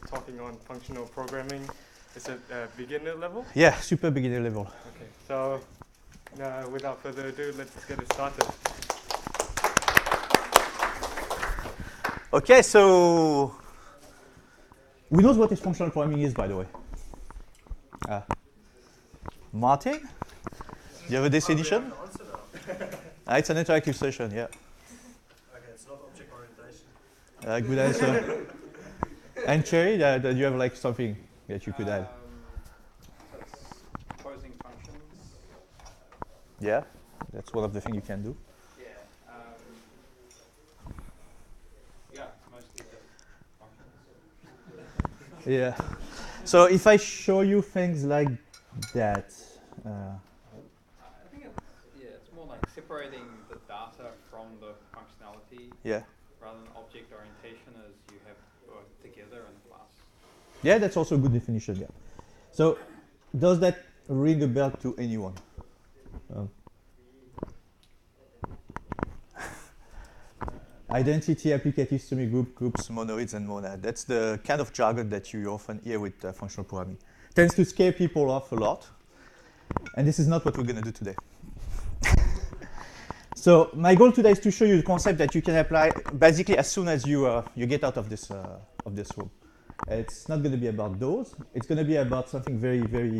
talking on functional programming. Is it beginner level? Yeah, super beginner level. Okay, so without further ado, let's get it started. Okay, so who knows what functional programming is, by the way? Martin? Do you have a definition? It's an interactive session, yeah. Okay, it's not object orientation. Good answer. And Cherry, do you have like something that you could add? So it's proposing functions. Yeah, that's one of the things you can do. Yeah. Yeah, mostly just functions. Yeah. So if I show you things like that, I think it's more like separating the data from the functionality yeah. rather than object orientation as you have both together in the class. Yeah, that's also a good definition, yeah. So does that ring a bell to anyone? Identity, applicative, semi-group, groups, monoids, and monad. That's the kind of jargon that you often hear with functional programming. Tends to scare people off a lot. And this is not what we're going to do today. So my goal today is to show you the concept that you can apply basically as soon as you get out of this room. It's not going to be about those. It's going to be about something very, very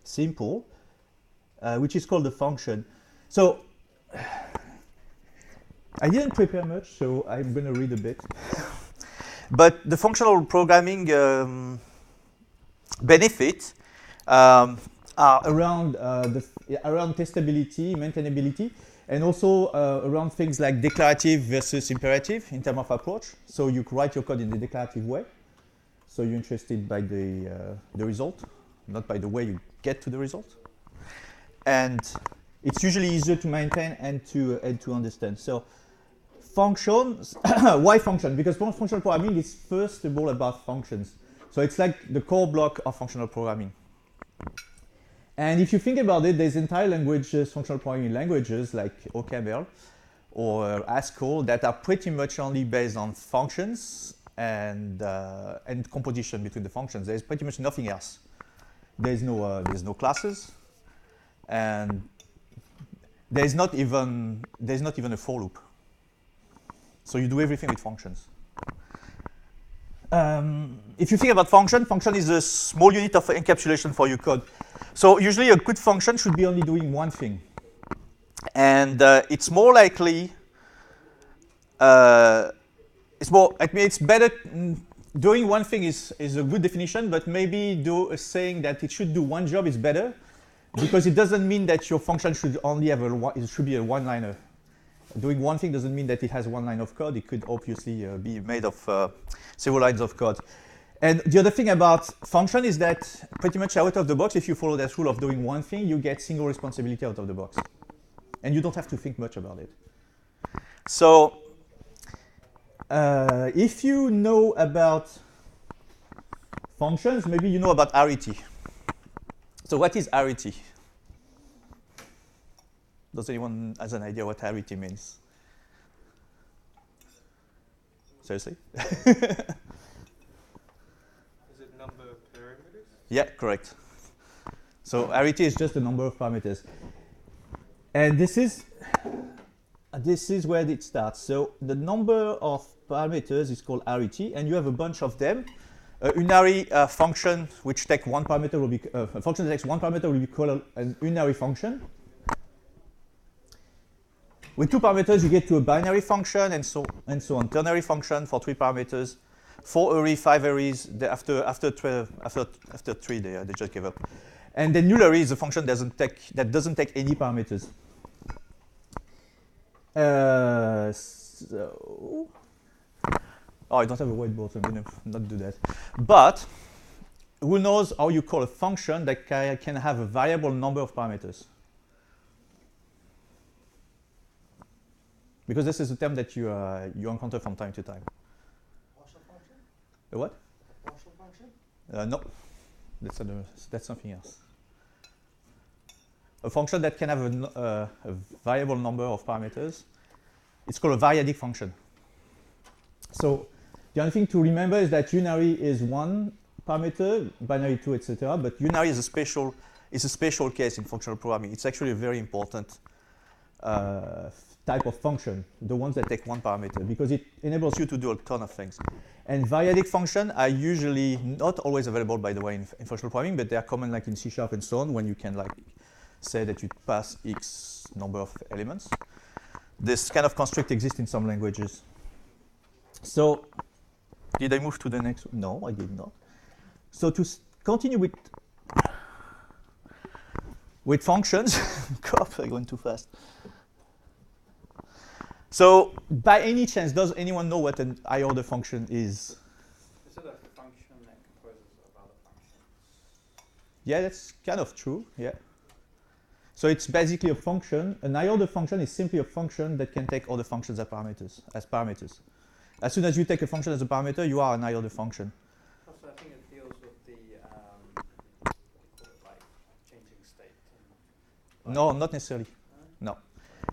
simple, which is called a function. So I didn't prepare much, so I'm going to read a bit. But the functional programming benefits are around around testability, maintainability, and also around things like declarative versus imperative in terms of approach. So you write your code in the declarative way. So you're interested by the result, not by the way you get to the result. And it's usually easier to maintain and to understand. So functions, why function? Because functional programming is first of all about functions. So it's like the core block of functional programming. And if you think about it, there's entire languages, functional programming languages like OCaml or Haskell that are pretty much only based on functions and composition between the functions. There's pretty much nothing else. There's no classes, and there's not even a for loop. So you do everything with functions. If you think about function is a small unit of encapsulation for your code. So usually a good function should be only doing one thing. And it's more likely, it's better, doing one thing is a good definition, but maybe saying that it should do one job is better, because it doesn't mean that your function should only have it should be a one-liner. Doing one thing doesn't mean that it has one line of code. It could obviously be made of several lines of code. And the other thing about function is that pretty much out of the box, if you follow that rule of doing one thing, you get single responsibility out of the box. And you don't have to think much about it. So if you know about functions, maybe you know about arity. So what is arity? Does anyone has an idea what arity means? Seriously? Is it number of parameters? Yeah, correct. So arity is just the number of parameters. And this is where it starts. So the number of parameters is called arity, and you have a bunch of them. Unary function which takes one parameter will be a function that takes one parameter will be called an unary function. With two parameters, you get to a binary function, and so on. Ternary function for three parameters, 4 array, 5 arrays. After 3, they just give up. And then null array is a function that doesn't take any parameters. I don't have a whiteboard, so I'm going to not do that. But who knows how you call a function that can have a variable number of parameters? Because this is a term that you encounter from time to time. Partial function? A what? Partial function? No, that's something else. A function that can have a variable number of parameters, it's called a variadic function. So The only thing to remember is that unary is one parameter, binary two, etc. But unary is a special case in functional programming. It's actually a very important type of function, the ones that take one parameter, because it enables you to do a ton of things. And variadic functions are usually not always available, by the way, in functional programming, but they are common like in C# and so on, when you can like say that you pass X number of elements. This kind of constraint exists in some languages. So, did I move to the next one? No, I did not. So to continue with functions, God, I'm going too fast. So, by any chance, does anyone know what an higher order function is? Is it a function that composes of other functions? Yeah, that's kind of true, yeah. So it's basically a function. An higher order function is simply a function that can take other functions as parameters. As soon as you take a function as a parameter, you are an higher order function. Also, I think it deals with the, like changing state. And No, not necessarily. No.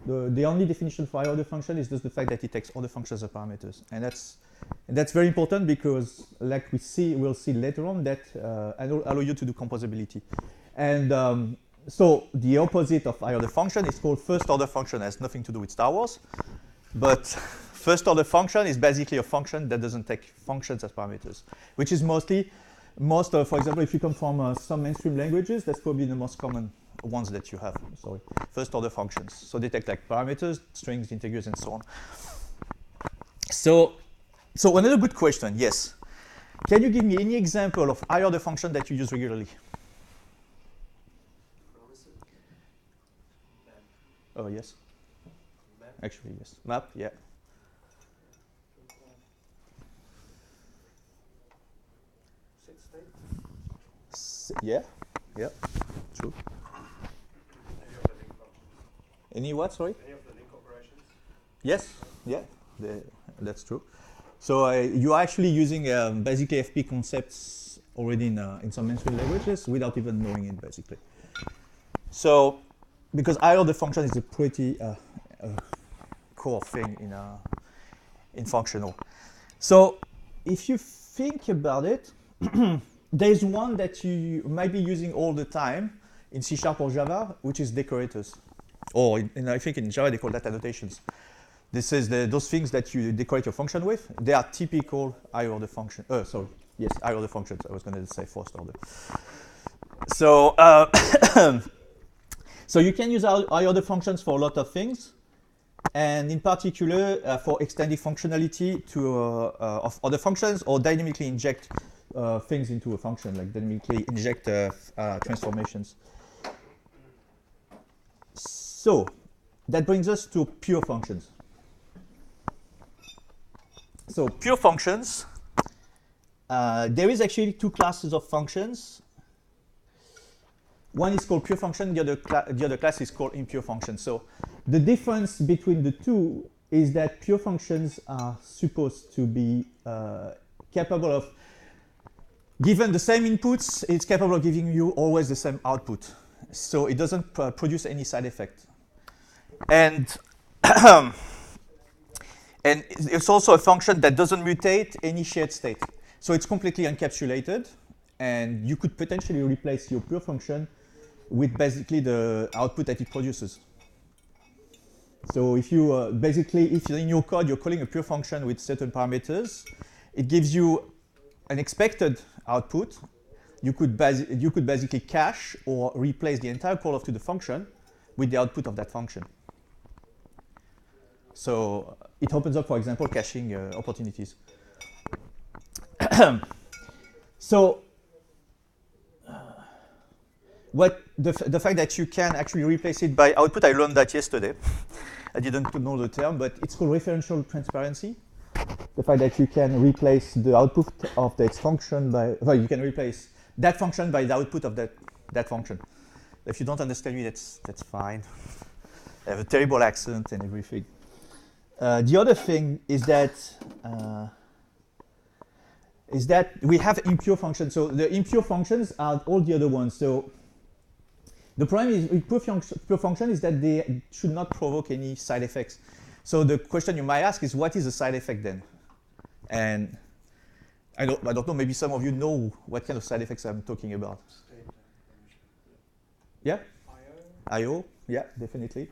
The only definition for higher order function is just the fact that it takes other functions as parameters, and that's very important because, like we'll see later on, that allow you to do composability. And so the opposite of higher order function is called first order function. It has nothing to do with Star Wars, but first order function is basically a function that doesn't take functions as parameters, which is for example, if you come from some mainstream languages, that's probably the most common ones that you have. Sorry, first order functions. So they take like parameters, strings, integers, and so on. So another good question, yes. Can you give me any example of higher order function that you use regularly? Oh, yes. Map. Actually, yes. Map, yeah. set state? Yeah, true. Any of the link functions? Any what, sorry? Any of the link operations? Yes, yeah, that's true. So you are actually using basically FP concepts already in some mainstream languages without even knowing it, basically. So, because higher order function is a pretty core thing in functional. So, if you think about it, there's one that you might be using all the time in C# or Java, which is decorators. Or I think in Java they call that annotations. This is those things that you decorate your function with. They are typical higher order function. Higher order functions. I was going to say first order. So, so you can use higher order functions for a lot of things, and in particular for extending functionality to of other functions, or dynamically inject things into a function, like dynamically inject transformations. So that brings us to pure functions. So pure functions, there is actually two classes of functions. One is called pure function, the other class is called impure function. So the difference between the two is that pure functions are supposed to be capable of, given the same inputs, it's capable of giving you always the same output. So it doesn't produce any side effect. And and it's also a function that doesn't mutate any shared state. So it's completely encapsulated, and you could potentially replace your pure function with basically the output that it produces. So if you if in your code you're calling a pure function with certain parameters, it gives you an expected output. You could basically cache or replace the entire call to the function with the output of that function. So it opens up, for example, caching opportunities. So the fact that you can actually replace it by output, I learned that yesterday. I didn't know the term, but it's called referential transparency. The fact that you can replace the output of that function by, well, you can replace that function by the output of that function. If you don't understand me, that's fine. I have a terrible accent and everything. The other thing is that we have impure functions. So the impure functions are all the other ones. So the problem is with pure function is that they should not provoke any side effects. So the question you might ask is, what is a side effect then? And I don't know, maybe some of you know what kind of side effects I'm talking about. Yeah? I/O, yeah, definitely.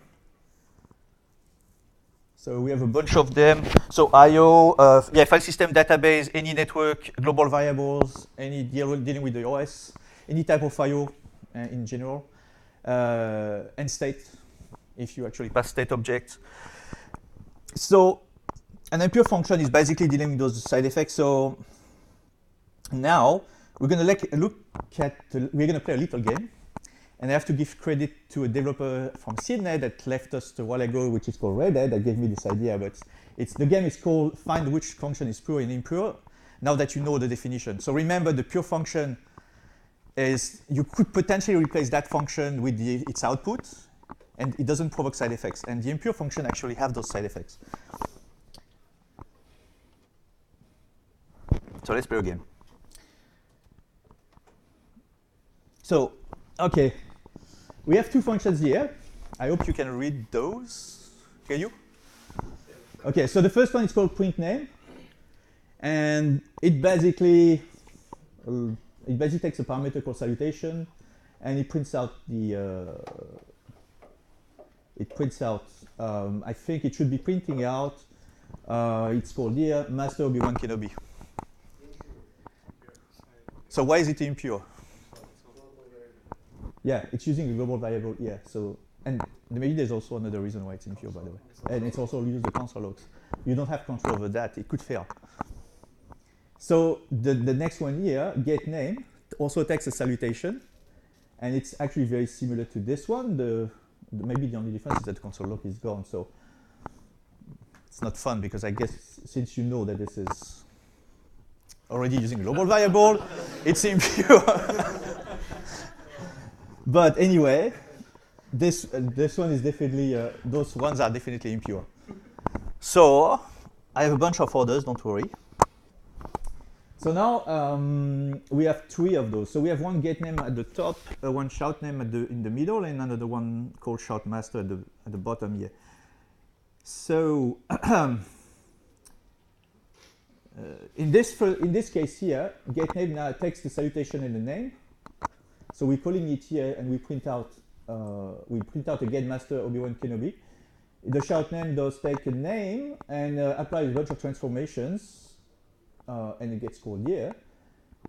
So we have a bunch of them. So I/O, file system, database, any network, global variables, any dealing with the OS, any type of I/O in general, and state, if you actually pass state objects. So an impure function is basically dealing with those side effects. So now we're going to we're going to play a little game. And I have to give credit to a developer from Sydney that left us a while ago, which is called Redhead, that gave me this idea. But the game is called Find Which Function is Pure and Impure, now that you know the definition. So remember, the pure function is, you could potentially replace that function with its output, and it doesn't provoke side effects. And the impure function actually have those side effects. So let's play a game. So, okay. We have two functions here. I hope you can read those. Can you? Okay, so the first one is called print name. And it basically takes a parameter called salutation, and it prints out I think it should be printing out, it's called here, master Obi-Wan Kenobi. So why is it impure? Yeah, it's using a global variable here. So, and maybe there's also another reason why it's impure, by the way. And it's also use the console logs. You don't have control over that. It could fail. So the next one here, get name, also takes a salutation, and it's actually very similar to this one. Maybe the only difference is that the console log is gone. So it's not fun because I guess since you know that this is already using a global variable, it's impure. But anyway, this one is definitely, those ones are definitely impure. So I have a bunch of orders, don't worry. So now we have three of those. So we have one get name at the top, one shout name in the middle, and another one called shout master at the bottom here. So in this case here, get name now takes the salutation and the name. So we're calling it here, and we print out again master Obi-Wan Kenobi. The shout name does take a name and apply a bunch of transformations, and it gets called here.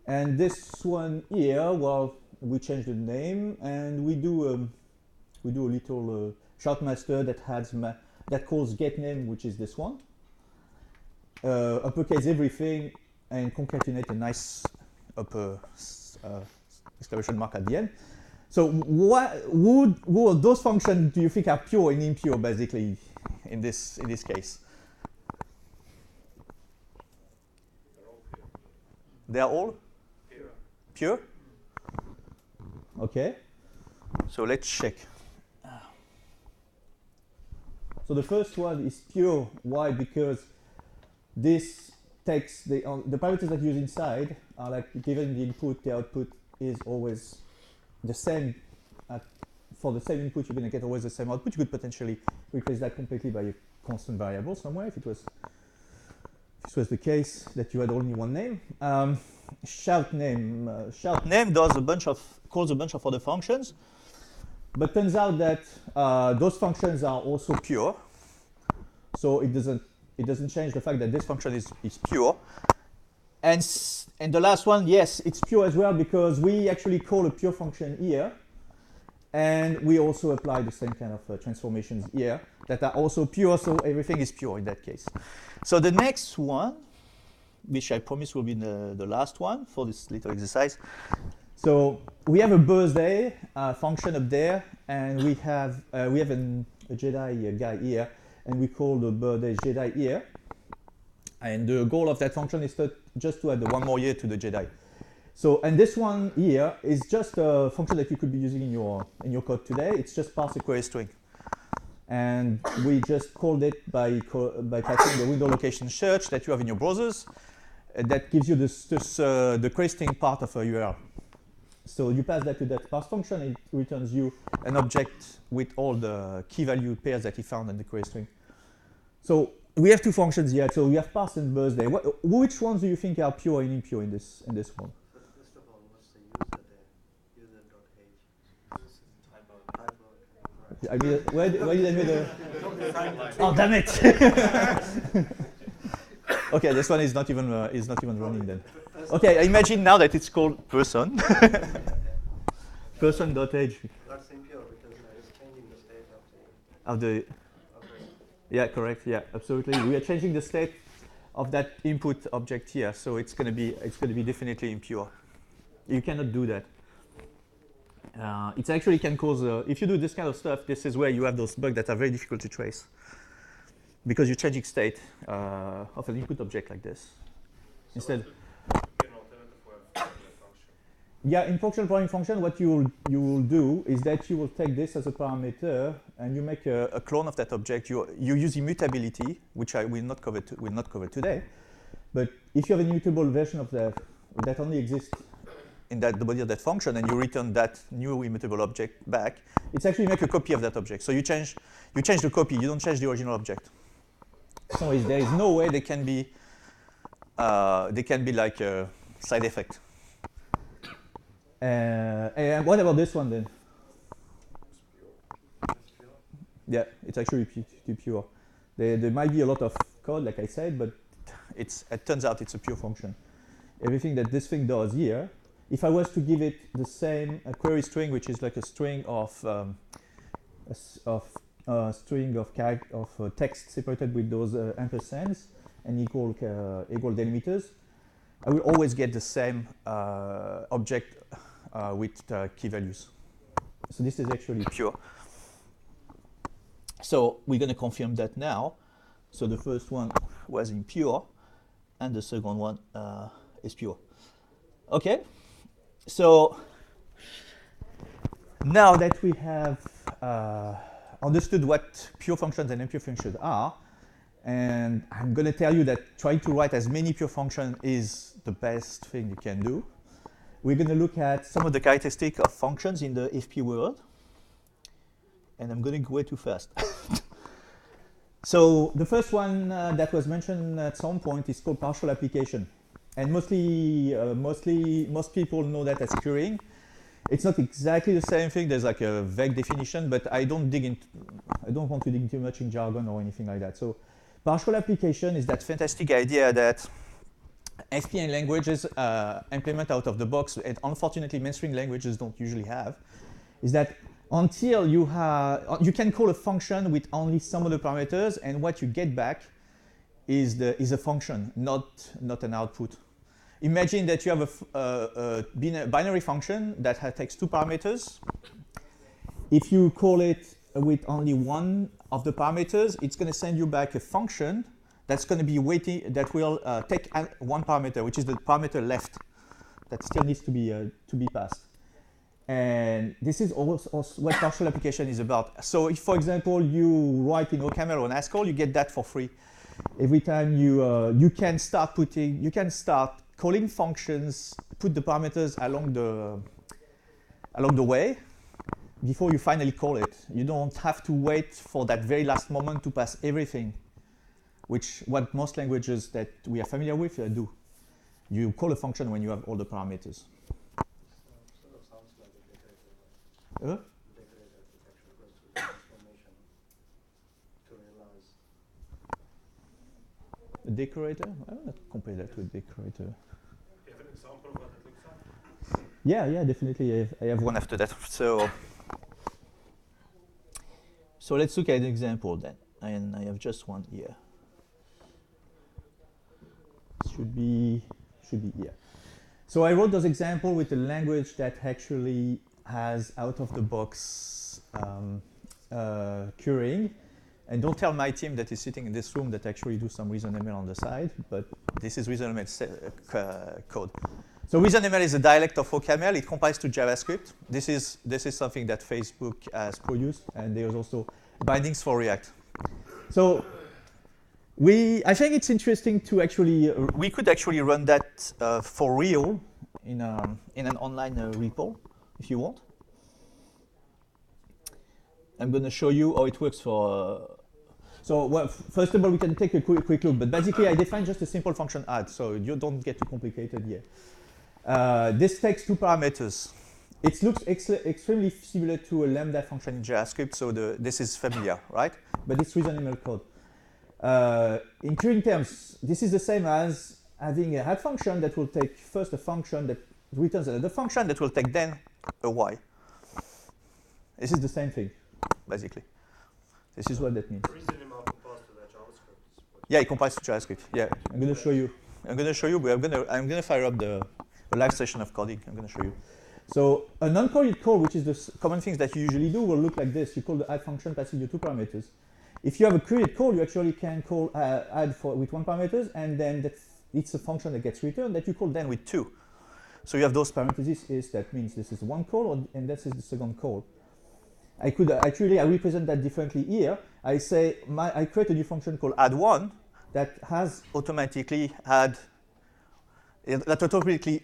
And this one here, well, we change the name, and we do a little shout master that calls get name, which is this one. Uppercase everything and concatenate a nice upper exclamation mark at the end. So who of those functions do you think are pure and impure, basically, in this case? They are all pure? Okay. So let's check. So the first one is pure. Why? Because this takes the parameters that you use inside are like given the input, the output is always the same. For the same input, you're going to get always the same output. You could potentially replace that completely by a constant variable somewhere if this was the case that you had only one name. Shout name calls a bunch of other functions, but turns out that those functions are also pure. So it doesn't change the fact that this function is pure. And the last one, yes, it's pure as well because we actually call a pure function here, and we also apply the same kind of transformations here that are also pure, so everything is pure in that case. So the next one, which I promise will be the last one for this little exercise. So we have a birthday function up there, and we have a Jedi guy here, and we call the birthday Jedi here. And the goal of that function is just to add one more year to the Jedi. So, and this one here is just a function that you could be using in your code today. It's just parse a query string, and we just called it by passing the window location search that you have in your browsers. That gives you the query string part of a URL. So you pass that to that parse function, and it returns you an object with all the key value pairs that he found in the query string. So we have two functions here. So we have pass and birthday. Which ones do you think are pure and impure in this one? But first of all, what's the user there? User.age. This is typo. Typo. I mean, where did I make the? Oh, damn it! Okay, this one is not even running then. Okay, imagine now that it's called person. Person.age. That's impure because it's changing the state Of the. Yeah, correct. Yeah, absolutely. We are changing the state of that input object here, so it's going to be definitely impure. You cannot do that. It actually can cause. If you do this kind of stuff, this is where you have those bugs that are very difficult to trace, because you're changing state of an input object like this. So instead. Yeah, in functional programming function, what you will do is that you will take this as a parameter and you make a clone of that object. You use immutability, which I will not cover today. But if you have an immutable version of that only exists in the body of that function, and you return that new immutable object back, it's actually make a copy of that object. So you change the copy. You don't change the original object. So there is no way they can be like a side effect. And what about this one then? Yeah, it's actually pure. There might be a lot of code, like I said, but it turns out it's a pure function. Everything that this thing does here, if I was to give it the same query string, which is like a string of text separated with those ampersands and equal delimiters, I will always get the same object with key values. So this is actually pure. So we're going to confirm that now. So the first one was impure, and the second one is pure. Okay. So now that we have understood what pure functions and impure functions are, and I'm going to tell you that trying to write as many pure functions is the best thing you can do. We're going to look at some of the characteristics of functions in the FP world. And I'm going to go way too fast. So the first one that was mentioned at some point is called partial application. And most people know that as querying. It's not exactly the same thing. There's like a vague definition, but I don't want to dig too much in jargon or anything like that. So partial application is that fantastic idea that SPN languages implement out of the box, and unfortunately mainstream languages don't usually have, is that until you can call a function with only some of the parameters, and what you get back is a function, not an output. Imagine that you have a binary function that takes two parameters. If you call it with only one of the parameters, it's going to send you back a function that's going to be waiting, that will take one parameter, which is the parameter left, that still needs to be passed. And this is also what partial application is about. So if, for example, you write in OCaml or in Haskell, you get that for free. Every time you can start calling functions, put the parameters along the way before you finally call it. You don't have to wait for that very last moment to pass everything, which what most languages that we are familiar with do. You call a function when you have all the parameters. Sort of sounds like a decorator. Decorator architecture goes through transformation to realize. A decorator? I will not compare that to a decorator. Do you have an example of what it looks like? Yeah, definitely. I have one after that. So let's look at an example then. And I have just one here. Should be here. So I wrote those example with a language that actually has out-of-the-box querying. And don't tell my team that is sitting in this room that actually do some ReasonML on the side, but this is ReasonML code. So ReasonML is a dialect of OCaml. It compiles to JavaScript. This is something that Facebook has produced, and there's also bindings for React. So I think it's interesting to actually, we could actually run that for real in an online repo, if you want. I'm going to show you how it works for So well, first of all, we can take a quick look. But basically, I define just a simple function add, so you don't get too complicated here. This takes two parameters. It looks extremely similar to a lambda function in JavaScript, so this is familiar, right? But it's reasonable code. In Turing terms, this is the same as having a add function that will take first a function that returns another function that will take then a y. This is the same thing, basically. This is what that means. Reasoning map compiles to that JavaScript. Yeah, it compiles to JavaScript. Yeah, I'm going to show you. But I'm gonna fire up the live session of coding. I'm going to show you. So a non-coded call, which is the common things that you usually do, will look like this. You call the add function passing you two parameters. If you have a created call, you actually can call add with one parameters, and then it's a function that gets returned that you call then with two. So you have those parentheses. That means this is one call, and this is the second call. I could actually I represent that differently here. I say I create a new function called add1 that has automatically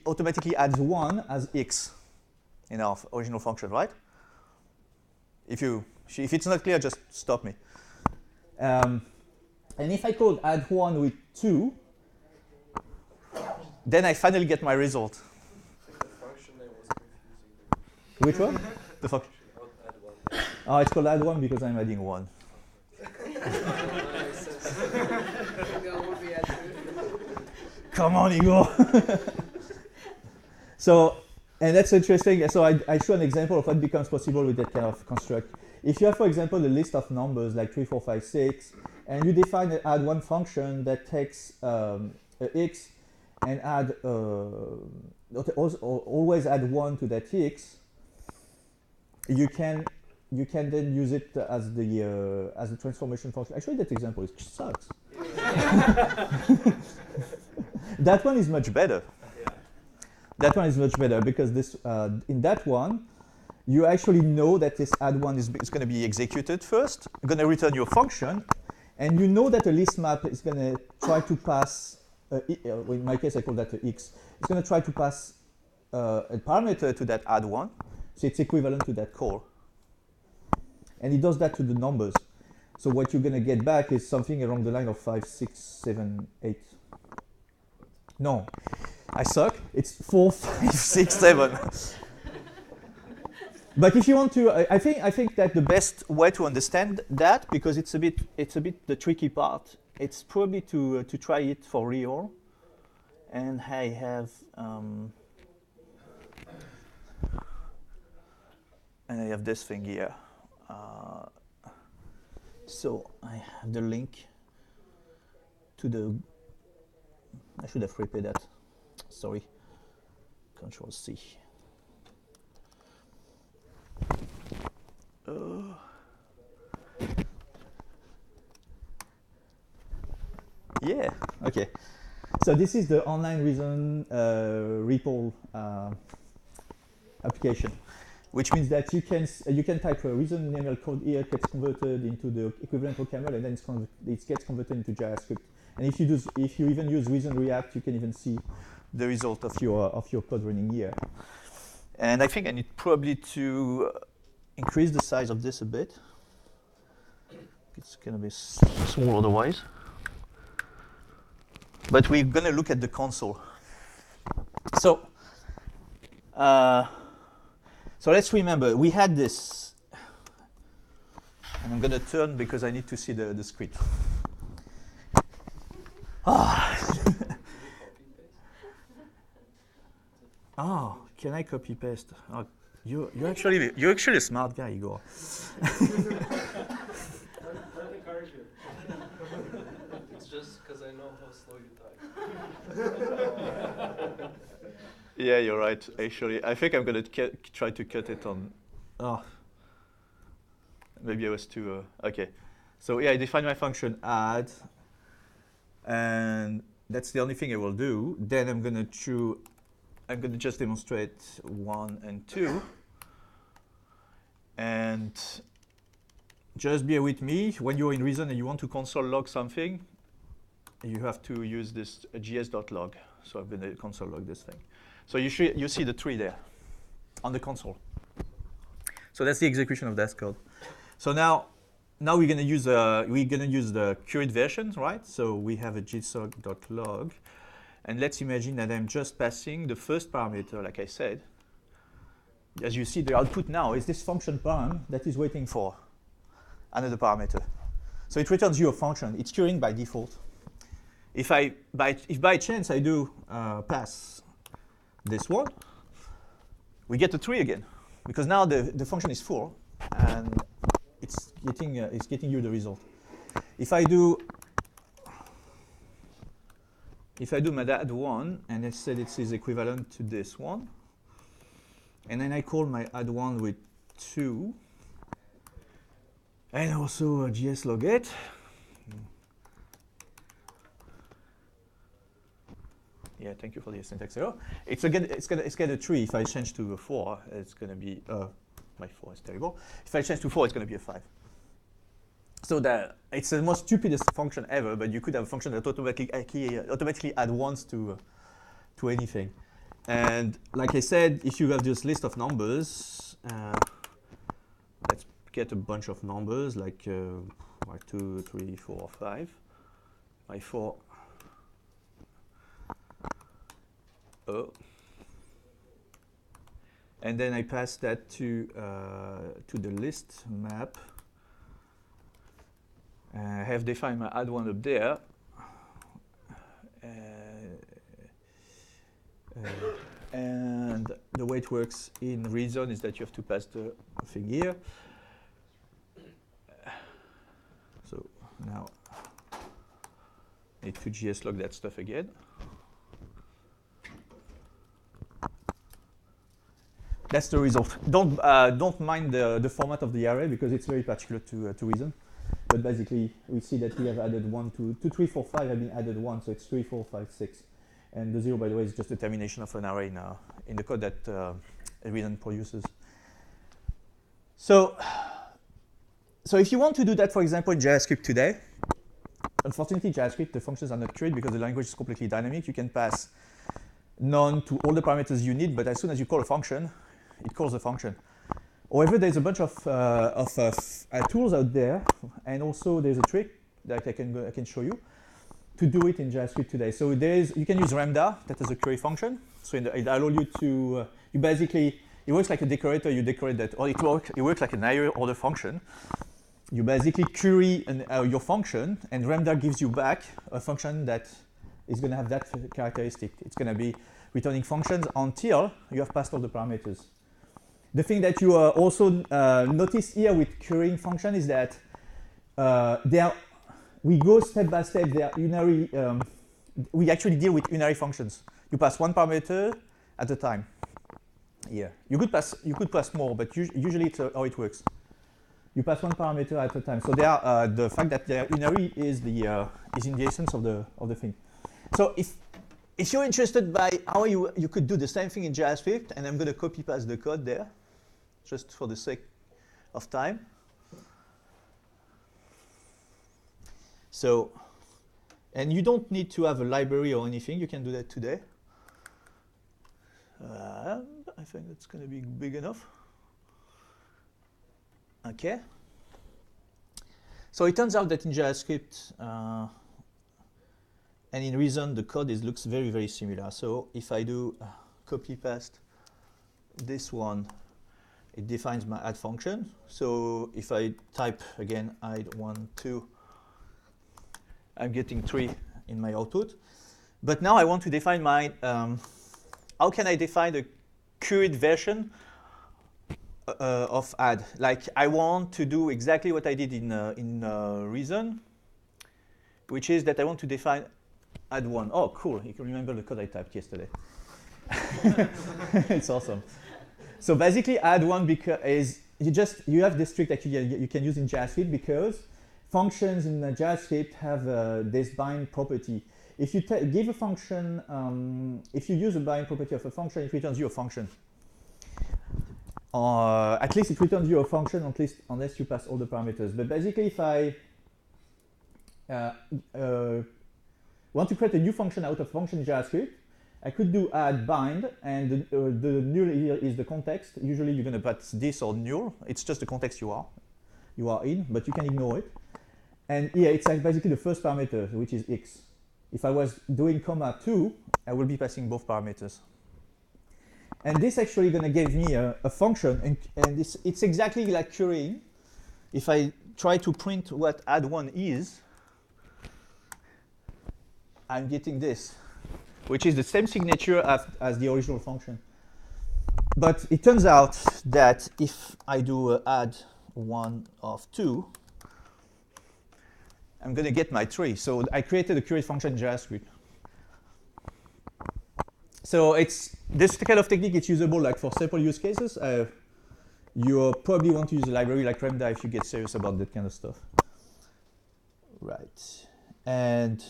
automatically adds 1 as x in our original function, right? If it's not clear, just stop me. And if I call add1 with 2, then I finally get my result. The function name was confusing. Which one? The function. Oh, it's called add1 because I'm adding 1. Come on, Igor. So, and that's interesting. So I show an example of what becomes possible with that kind of construct. If you have, for example, a list of numbers like 3, 4, 5, 6, and you define an add1 function that takes a x and always add 1 to that x, you can then use it as the transformation function. Actually, that example sucks. That one is much better. Yeah. That one is much better because this in that one, you actually know that this add1 is going to be executed first, going to return your function, and you know that a list map is going to try to pass, in my case I call that a x, it's going to try to pass a parameter to that add1, so it's equivalent to that call. And it does that to the numbers. So what you're going to get back is something along the line of 5, 6, 7, 8. No, I suck. It's 4, 5, 6, 7. But if you want to, I think that the best way to understand that, because it's a bit the tricky part. It's probably to try it for real. And I have this thing here. So I have the link to the. I should have prepared that. Sorry. Control C. Yeah. Okay. So this is the online reason REPL application, which means that you can type a reason YAML code here, it gets converted into the equivalent OCaml, and then it gets converted into JavaScript. And if you even use reason React, you can even see the result of your code running here. And I think I need probably to increase the size of this a bit. It's going to be small otherwise. But we're going to look at the console. So let's remember, we had this. And I'm going to turn because I need to see the screen. Oh, can I copy paste? Oh, you're actually a smart guy, Igor. Don't encourage you. It's just because I know how slow you type. Yeah, you're right. Actually, I think I'm going to try to cut it on. Oh, maybe I was too. Okay, so yeah, I define my function add, and that's the only thing I will do. Then I'm going to just demonstrate 1 and 2, and just bear with me. When you're in Reason and you want to console log something, you have to use this gs.log. So I'm going to console log this thing. So you see the tree there on the console. So that's the execution of that code. So now now we're gonna use the current version, right? So we have a gsoc.log, and let's imagine that I'm just passing the first parameter, like I said. As you see, the output now is this function param that is waiting for another parameter. So it returns you a function. It's curring by default. If by chance I do pass this one, we get a 3 again, because now the function is full and it's getting you the result. If I do my add one and I said it is equivalent to this one, and then I call my add one with 2, and also gslog it. Yeah, thank you for the syntax error. It's gonna a 3. If I change to a 4, it's gonna be my 4 is terrible. If I change to 4, it's gonna be a 5. So it's the most stupidest function ever, but you could have a function that automatically add ones to anything. And like I said, if you have this list of numbers, let's get a bunch of numbers like 2, 3, 4, 5. My 4. Oh. And then I pass that to the list map. I have defined my add one up there. And the way it works in reason is that you have to pass the thing here. So now I need to gslog that stuff again. That's the result. Don't mind the format of the array because it's very particular to reason. But basically, we see that we have added 1, 2, 3, 4, 5 have been added 1, so it's 3, 4, 5, 6. And the 0, by the way, is just a termination of an array now in the code that reason produces. So if you want to do that, for example, in JavaScript today, unfortunately, JavaScript, the functions are not curried because the language is completely dynamic. You can pass none to all the parameters you need, but as soon as you call a function, it calls a function. However, there's a bunch of tools out there, and also there's a trick that I can show you to do it in JavaScript today. So you can use Lambda, that is a query function. So it allows you to it works like a decorator. You decorate that, or it works like an higher order function. You basically query your function, and Lambda gives you back a function that is going to have that characteristic. It's going to be returning functions until you have passed all the parameters. The thing that you also notice here with querying function is that we go step by step. They are unary. We actually deal with unary functions. You pass one parameter at a time. Here, you could pass more, but usually it's how it works. You pass one parameter at a time. So the fact that they are unary is in the essence of the thing. So if you're interested by how you could do the same thing in JavaScript, and I'm going to copy paste the code there, just for the sake of time. So, and you don't need to have a library or anything. You can do that today. I think that's going to be big enough. Okay. So it turns out that in JavaScript and in Reason, the code looks very, very similar. So if I do copy paste this one, it defines my add function. So if I type again add 1, 2, I'm getting 3 in my output. But now I want to define my, how can I define the current version of add? Like I want to do exactly what I did in Reason, which is that I want to define add 1. Oh, cool, you can remember the code I typed yesterday. It's awesome. So basically, add 1 is you have this trick that you can use in JavaScript because functions in JavaScript have this bind property. If you give a function, if you use a bind property of a function, it returns you a function. At least it returns you a function, unless you pass all the parameters. But basically, if I want to create a new function out of function in JavaScript, I could do add bind, and the null here is the context. Usually you're going to pass this or null. It's just the context you are. you are in, but you can ignore it. And here it's like basically the first parameter, which is x. If I was doing comma 2, I will be passing both parameters. And this actually going to give me a function, and it's exactly like querying. If I try to print what add1 is, I'm getting this, which is the same signature as the original function. But it turns out that if I do add 1 of 2, I'm going to get my tree. So I created a curate function in JavaScript. So it's this kind of technique. It's usable like for simple use cases. You probably want to use a library like Ramda if you get serious about that kind of stuff. Right. And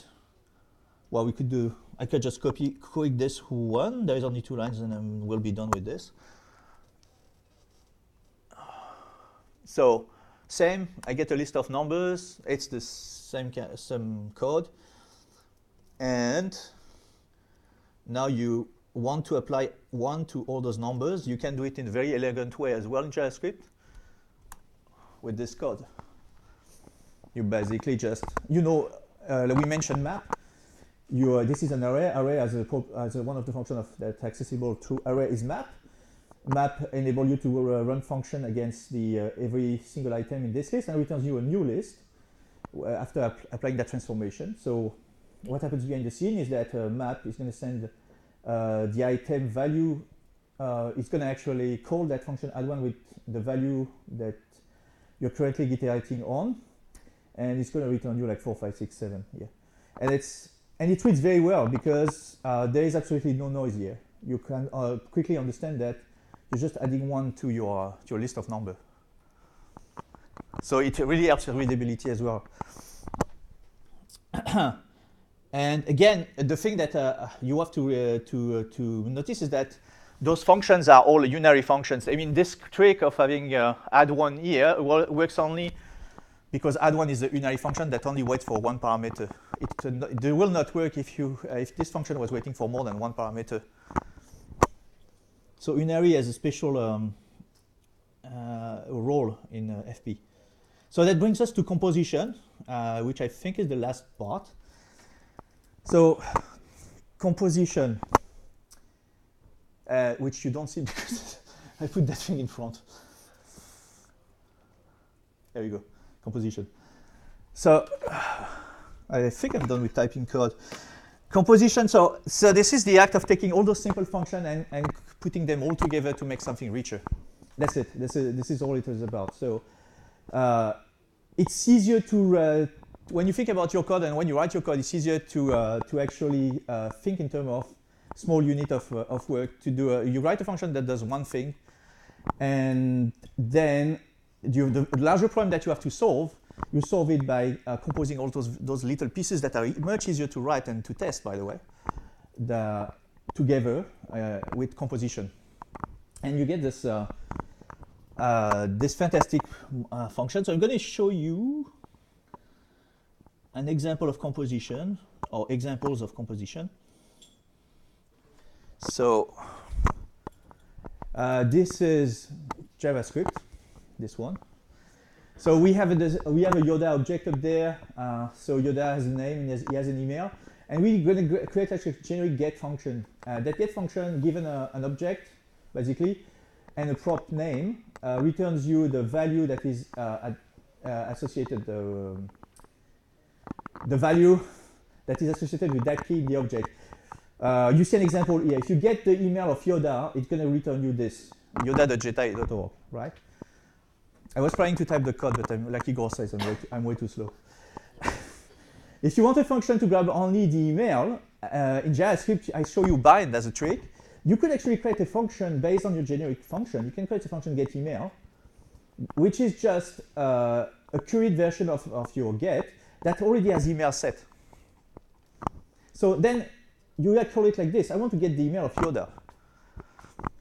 what we could do, I could just quick this one. There is only 2 lines, and we'll be done with this. So same, I get a list of numbers. It's the same code. And now you want to apply 1 to all those numbers. You can do it in a very elegant way as well in JavaScript with this code. You basically just, we mentioned map. This is an array. Array as one of the functions that's accessible through array is map. Map enable you to run function against the every single item in this list and returns you a new list after applying that transformation. So what happens behind the scene is that map is going to send the item value. It's going to actually call that function add1 with the value that you're currently iterating on, and it's going to return you like 4, 5, 6, 7. Yeah, and it reads very well because there is absolutely no noise here. You can quickly understand that you're just adding 1 to your list of numbers. So it really helps with readability as well. And again, the thing that you have to notice is that those functions are all unary functions. I mean, this trick of having add1 here works only because add1 is a unary function that only waits for 1 parameter. It will not work if this function was waiting for more than 1 parameter. So unary has a special role in FP. So that brings us to composition, which I think is the last part. So composition, which you don't see because I put that thing in front. There we go, composition. So I think I'm done with typing code. Composition, so this is the act of taking all those simple functions and putting them all together to make something richer. That's it. This is all it is about. So it's easier to, when you think about your code and when you write your code, it's easier to actually think in terms of small unit of work. You write a function that does one thing, and then the larger problem that you have to solve, you solve it by composing all those little pieces that are much easier to write and to test, by the way, together with composition. And you get this this fantastic function. So I'm going to show you an example of composition, or examples of composition. So this is JavaScript, this one. So we have a Yoda object up there. So Yoda has a name, and he has an email. And we're going to create a generic get function. That get function, given an object, basically, and a prop name, returns you the value that is associated, the value that is associated with that key in the object. You see an example here. If you get the email of Yoda, it's going to return you this, yoda.jedi.org, right? I was trying to type the code, but like Igor says, I'm way too slow. If you want a function to grab only the email, in JavaScript, I show you bind as a trick. You could actually create a function based on your generic function. You can create a function getEmail, which is just a curried version of your get that already has email set. So then you call it like this. I want to get the email of Yoda.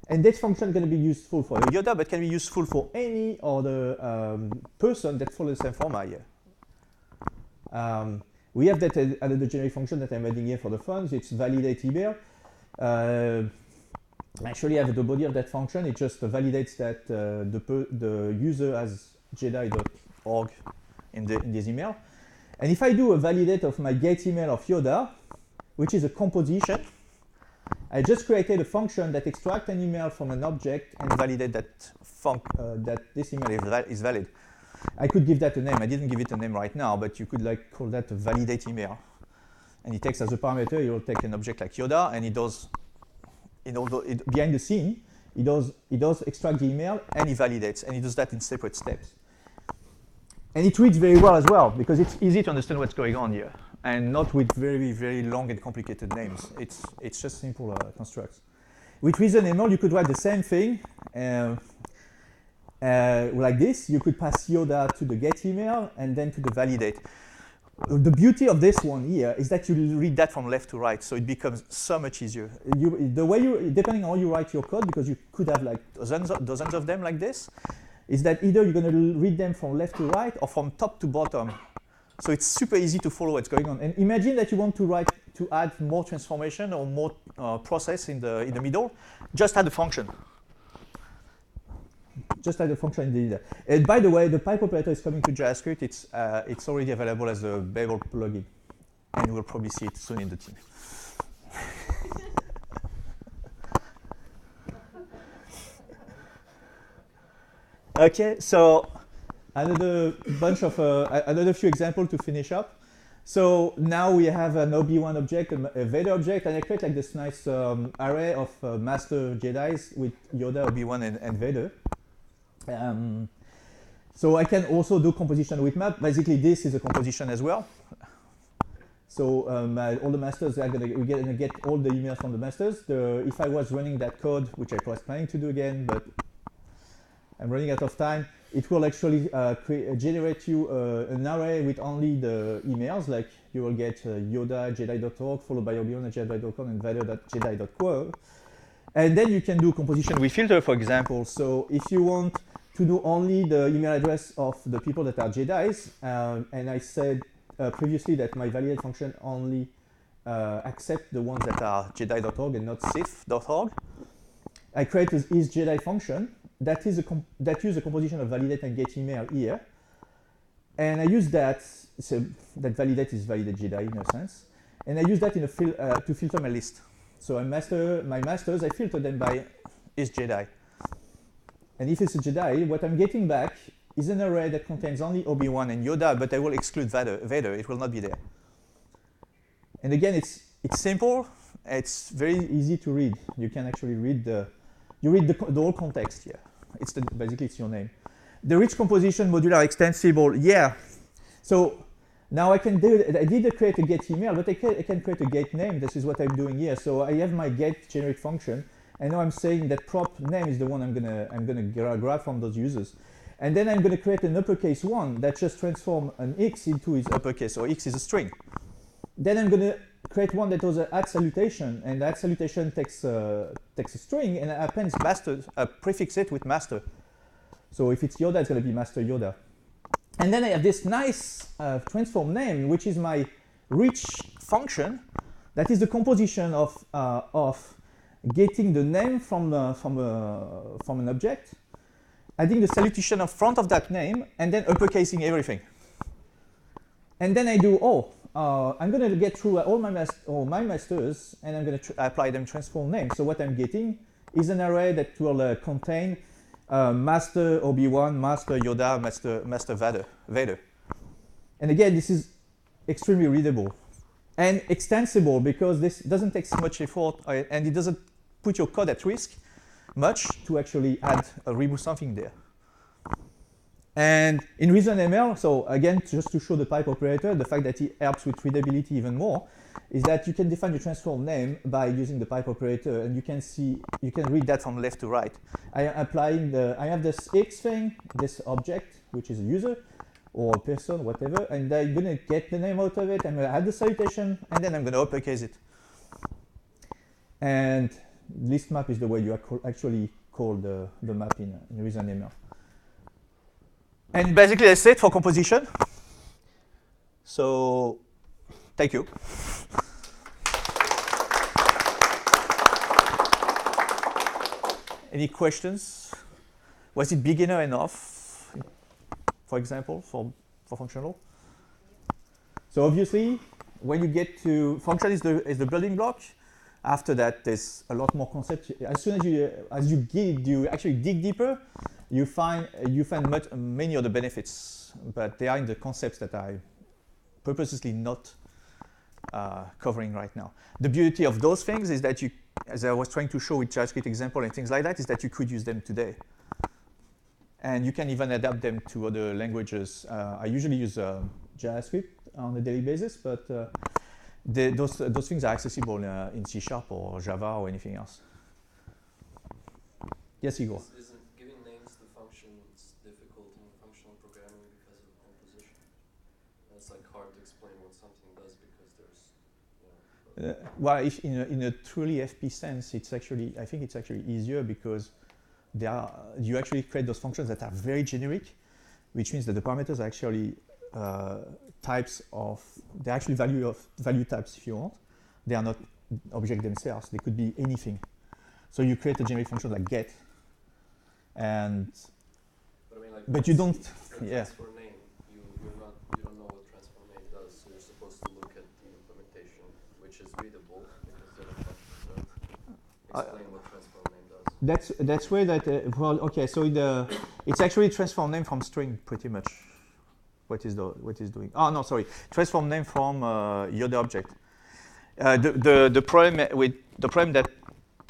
And that function is going to be useful for Yoda, but can be useful for any other person that follows the same format here. We have that another generic function that I'm adding here for the fun. It's validate email. Actually, I have the body of that function. It just validates that the user has Jedi .org in this email. And if I do a validate of my get email of Yoda, which is a composition, I just created a function that extracts an email from an object and validate that this email is valid. I could give that a name. I didn't give it a name right now, but you could like call that a validate email. And it takes as a parameter, it will take an object like Yoda, and it does, behind the scene, it does extract the email and it validates, and it does that in separate steps. And it reads very well as well, because it's easy to understand what's going on here, and not with very, very long and complicated names. It's just simple constructs. With ReasonML, you could write the same thing like this. You could pass Yoda to the get email and then to the validate. The beauty of this one here is that you read that from left to right, so it becomes so much easier. The way depending on how you write your code, because you could have like dozens of them like this, is that either you're going to read them from left to right or from top to bottom. So it's super easy to follow what's going on. And imagine that you want to add more transformation or more process in the middle. Just add a function. Just add a function in the leader. And by the way, the pipe operator is coming to JavaScript. It's already available as a Babel plugin, and we'll probably see it soon in the team. Okay, so another few examples to finish up. So now we have an OB1 object, a Vader object, and I create like this nice array of master Jedis with Yoda, OB1, and Vader. So I can also do composition with map. Basically, this is a composition as well. So all the masters are we're gonna get all the emails from the masters. If I was running that code, which I was planning to do again, but I'm running out of time, it will actually generate you an array with only the emails. Like you will get Yoda Jedi.org followed by Obi-Wan Jedi.com and Vader.jedi.quo. And then you can do composition with filter, for example. So if you want to do only the email address of the people that are Jedis, and I said previously that my validate function only accept the ones that are Jedi.org and not Sith.org, I create this isJedi function that use a composition of validate and get email here, and I use that. So that validate is validate Jedi in a sense, and I use that in to filter my list. So my masters, I filter them by isJedi. And if it's a Jedi, what I'm getting back is an array that contains only Obi-Wan and Yoda, but I will exclude Vader. It will not be there. And again, it's simple. It's very easy to read. You can actually read the whole context here. Basically it's your name. The rich composition, modular, extensible. Yeah. So now I can do it. I did create a get email, but I can create a get name. This is what I'm doing here. So I have my get generate function, and now I'm saying that prop name is the one I'm gonna grab from those users, and then I'm gonna create an uppercase one that just transform an X into its uppercase. So X is a string. Then I'm gonna create one that does an add salutation, and that salutation takes a string and appends master, prefix it with master. So if it's Yoda, it's gonna be master Yoda. And then I have this nice transform name, which is my rich function. That is the composition of getting the name from an object, adding the salutation in front of that name, and then uppercasing everything. And then I do, I'm going to get through all my masters, and I'm going to apply them transform name. So what I'm getting is an array that will contain master Obi-Wan, master Yoda, master Vader. And again, this is extremely readable and extensible, because this doesn't take so much effort, and it doesn't put your code at risk much to actually add remove something there. And in ReasonML, so again, just to show the pipe operator, the fact that it helps with readability even more, is that you can define your transform name by using the pipe operator, and you can read that from left to right. I have this X thing, this object, which is a user or a person, whatever, and I'm going to get the name out of it, I'm going to add the salutation, and then I'm going to uppercase it. And list map is the way you actually call the map in ReasonML. And basically that's it for composition. So thank you. Any questions? Was it beginner enough? for example, for functional. So obviously, when you get to function is the building block. After that, there's a lot more concepts. As soon as you actually dig deeper, you find many other benefits, but they are in the concepts that I purposely not covering right now. The beauty of those things is that you, as I was trying to show with JavaScript example and things like that, is that you could use them today. And you can even adapt them to other languages. I usually use JavaScript on a daily basis, but those things are accessible in C# or Java or anything else. Yes, Igor? Isn't giving names to functions difficult in functional programming because of composition? It's like hard to explain what something does because there's, Well, if in a truly FP sense, I think it's actually easier because you actually create those functions that are very generic, which means that the parameters are actually they're actually value types if you want. They are not objects themselves. They could be anything. So you create a generic function like get, and but I mean, like, but you don't, yeah. transfer name, you don't know what transfer name does, so you're supposed to look at the implementation, which is readable because the other functions don't explain what transfer name does. That's where that well, okay. So it's actually transform name from string pretty much. What is doing? Oh no, sorry. Transform name from your object. The problem that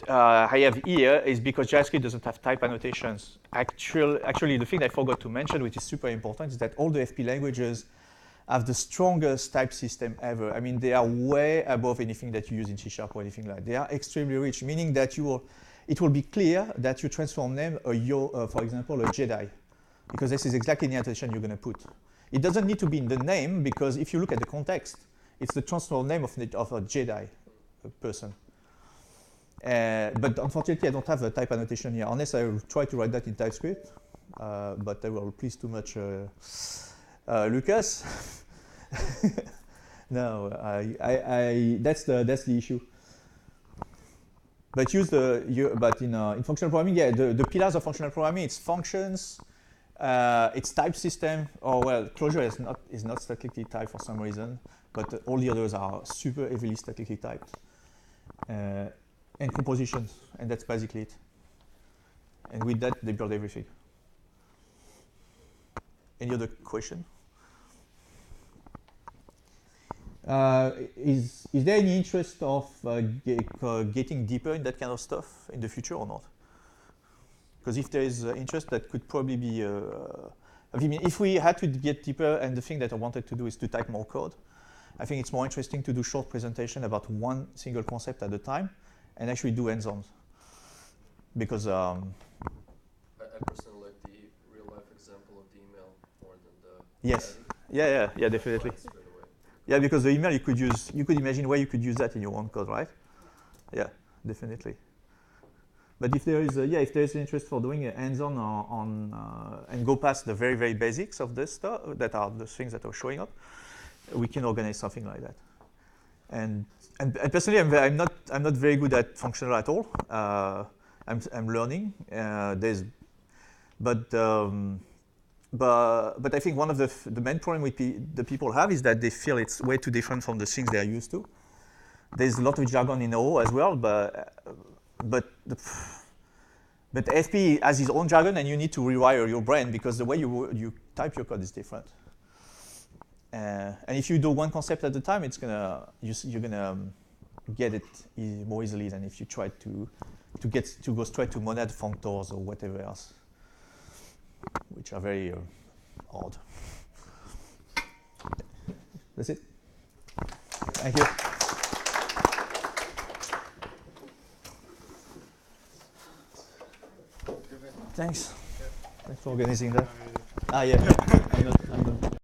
I have here is because JavaScript doesn't have type annotations. Actually, the thing I forgot to mention, which is super important, is that all the FP languages have the strongest type system ever. I mean, they are way above anything that you use in C# or anything like that. They are extremely rich, meaning that it will be clear that you transform name for example, a Jedi, because this is exactly the annotation you're going to put. It doesn't need to be in the name, because if you look at the context, it's the transform name of a Jedi person. But unfortunately, I don't have a type annotation here, unless I will try to write that in TypeScript. But I will please too much Lucas. No, that's the issue. But in functional programming, yeah, the pillars of functional programming, it's functions, it's type system, or well, Clojure is not statically typed for some reason, but all the others are super heavily statically typed. And compositions, and that's basically it. And with that, they build everything. Any other question? Is there any interest of getting deeper in that kind of stuff in the future or not? Because if there is interest, that could probably be. I mean, if we had to get deeper, and the thing that I wanted to do is to type more code, I think it's more interesting to do short presentation about one single concept at a time, and actually do hands-on. Because I personally like the real-life example of the email more than the. Yes. Yeah, definitely. Yeah, because the email you could imagine where you could use that in your own code, right? Yeah, definitely. But if there is interest for doing a hands-on and go past the very, very basics of this stuff, that are the things that are showing up, we can organize something like that. And personally, I'm not very good at functional at all. I'm learning. But I think one of the main problem the people have is that they feel it's way too different from the things they're used to. There's a lot of jargon in O as well, but FP has its own jargon, and you need to rewire your brain because the way you type your code is different. And if you do one concept at a time, you're gonna get it more easily than if you try to go straight to monad functors or whatever else, which are very odd. That's it. Thank you. Thanks. Thanks for organizing that. Yeah. I'm not